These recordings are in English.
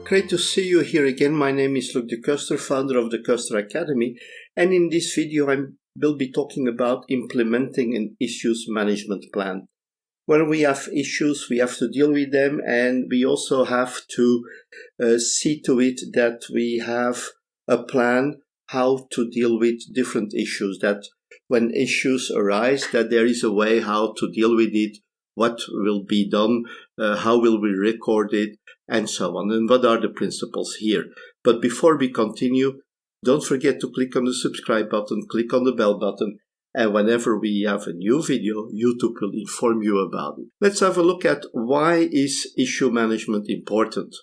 Great to see you here again. My name is Luc de Kuster, founder of the Kuster Academy. And in this video, I will be talking about implementing an issues management plan. When we have issues, we have to deal with them, and we also have to see to it that we have a plan how to deal with different issues, that when issues arise, that there is a way how to deal with it, what will be done, how will we record it, and so on, and what are the principles here. But before we continue, don't forget to click on the subscribe button, click on the bell button, and whenever we have a new video, YouTube will inform you about it. Let's have a look at why is issue management important.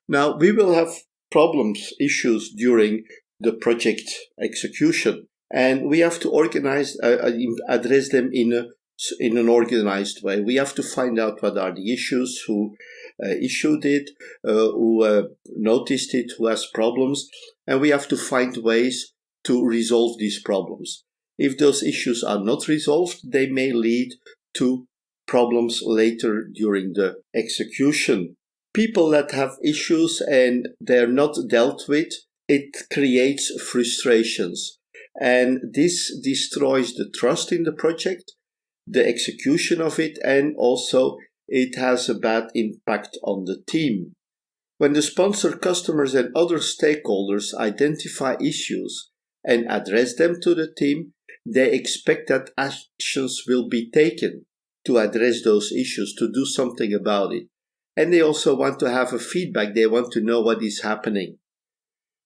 Now, we will have problems, issues during the project execution, and we have to address them in an organized way. We have to find out what are the issues, who issued it, who noticed it, who has problems, and we have to find ways to resolve these problems. If those issues are not resolved, they may lead to problems later during the execution. People that have issues and they're not dealt with, it creates frustrations, and this destroys the trust in the project, the execution of it, and also it has a bad impact on the team. When the sponsor, customers, and other stakeholders identify issues and address them to the team, they expect that actions will be taken to address those issues, to do something about it. And they also want to have a feedback. They want to know what is happening.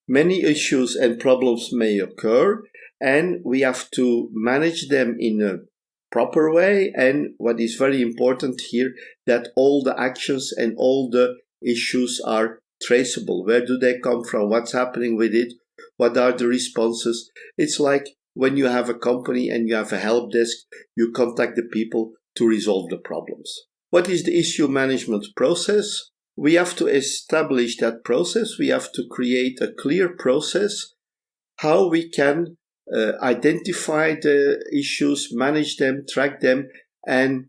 Many issues and problems may occur, and we have to manage them in a proper way. And what is very important here, that all the actions and all the issues are traceable. Where do they come from? What's happening with it? What are the responses? It's like when you have a company and you have a help desk, you contact the people to resolve the problems. What is the issue management process? We have to establish that process. We have to create a clear process how we can identify the issues, manage them, track them, and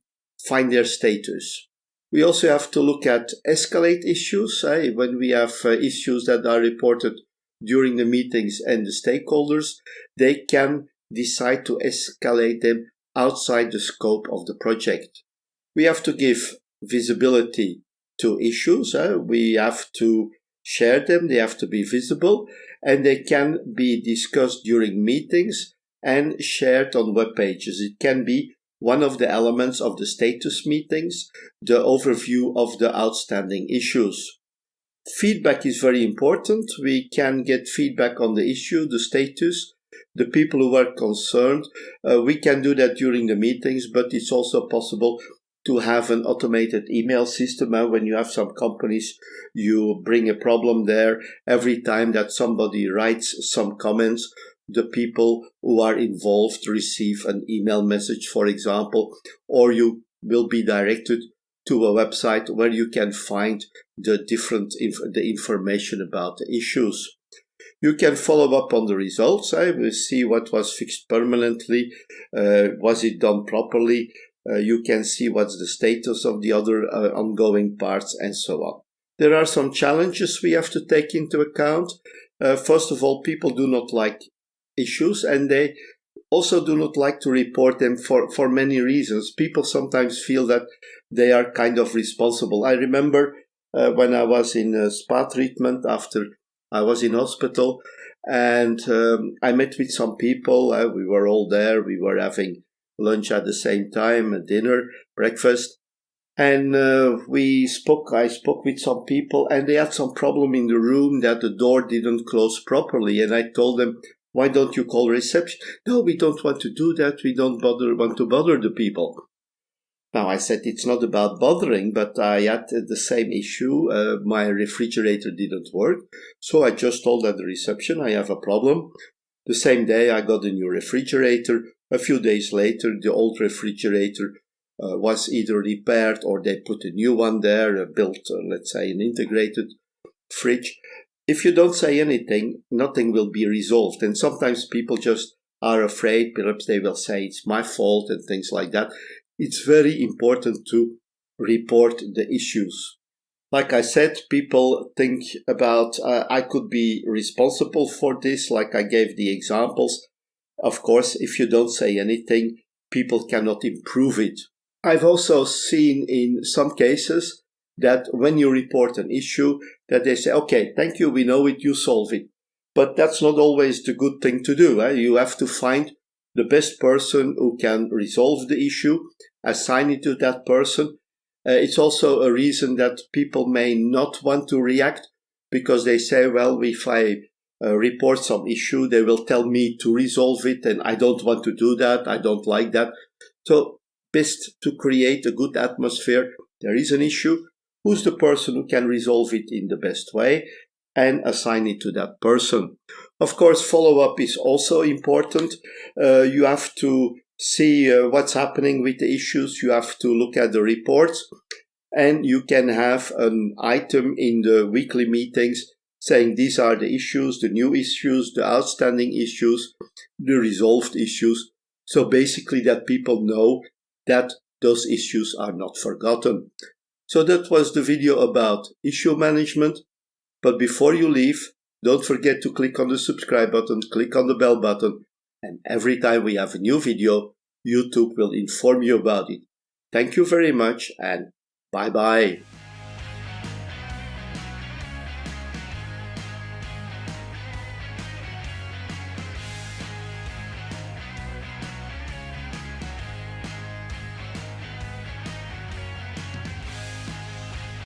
find their status. We also have to look at escalate issues. When we have issues that are reported during the meetings and the stakeholders, they can decide to escalate them outside the scope of the project. We have to give visibility to issues. We have to share them. They have to be visible, and they can be discussed during meetings and shared on web pages. It can be one of the elements of the status meetings, the overview of the outstanding issues. Feedback is very important. We can get feedback on the issue, the status, the people who are concerned. We can do that during the meetings, but it's also possible to have an automated email system. When you have some companies, you bring a problem there. Every time that somebody writes some comments, the people who are involved receive an email message, for example, or you will be directed to a website where you can find the information about the issues. You can follow up on the results. We see what was fixed permanently. Was it done properly? You can see what's the status of the other ongoing parts, and so on. There are some challenges we have to take into account. First of all, people do not like issues, and they also do not like to report them for many reasons. People sometimes feel that they are kind of responsible. I remember when I was in spa treatment after I was in hospital, and I met with some people. We were all there. We were having lunch at the same time, dinner, breakfast, and I spoke with some people, and they had some problem in the room that the door didn't close properly, and I told them, why don't you call reception? No, we don't want to do that. We don't want to bother the people. Now, I said it's not about bothering, but I had the same issue. My refrigerator didn't work, so I just told at the reception I have a problem. The same day I got a new refrigerator. A few days later, the old refrigerator was either repaired or they put a new one there, built, let's say, an integrated fridge. If you don't say anything, nothing will be resolved. And sometimes people just are afraid. Perhaps they will say it's my fault and things like that. It's very important to report the issues. Like I said, people think about, I could be responsible for this, like I gave the examples. Of course, if you don't say anything, people cannot improve it. I've also seen in some cases that when you report an issue, that they say, okay, thank you, we know it, you solve it. But that's not always the good thing to do. You have to find the best person who can resolve the issue, assign it to that person. It's also a reason that people may not want to react, because they say, well, if I report some issue, they will tell me to resolve it, and I don't want to do that. I don't like that. So best to create a good atmosphere. There is an issue. Who's the person who can resolve it in the best way, and assign it to that person. Of course, follow-up is also important. You have to see what's happening with the issues. You have to look at the reports, and you can have an item in the weekly meetings saying these are the issues, the new issues, the outstanding issues, the resolved issues. So basically that people know that those issues are not forgotten. So that was the video about issue management. But before you leave, don't forget to click on the subscribe button, click on the bell button, and every time we have a new video, YouTube will inform you about it. Thank you very much, and bye-bye.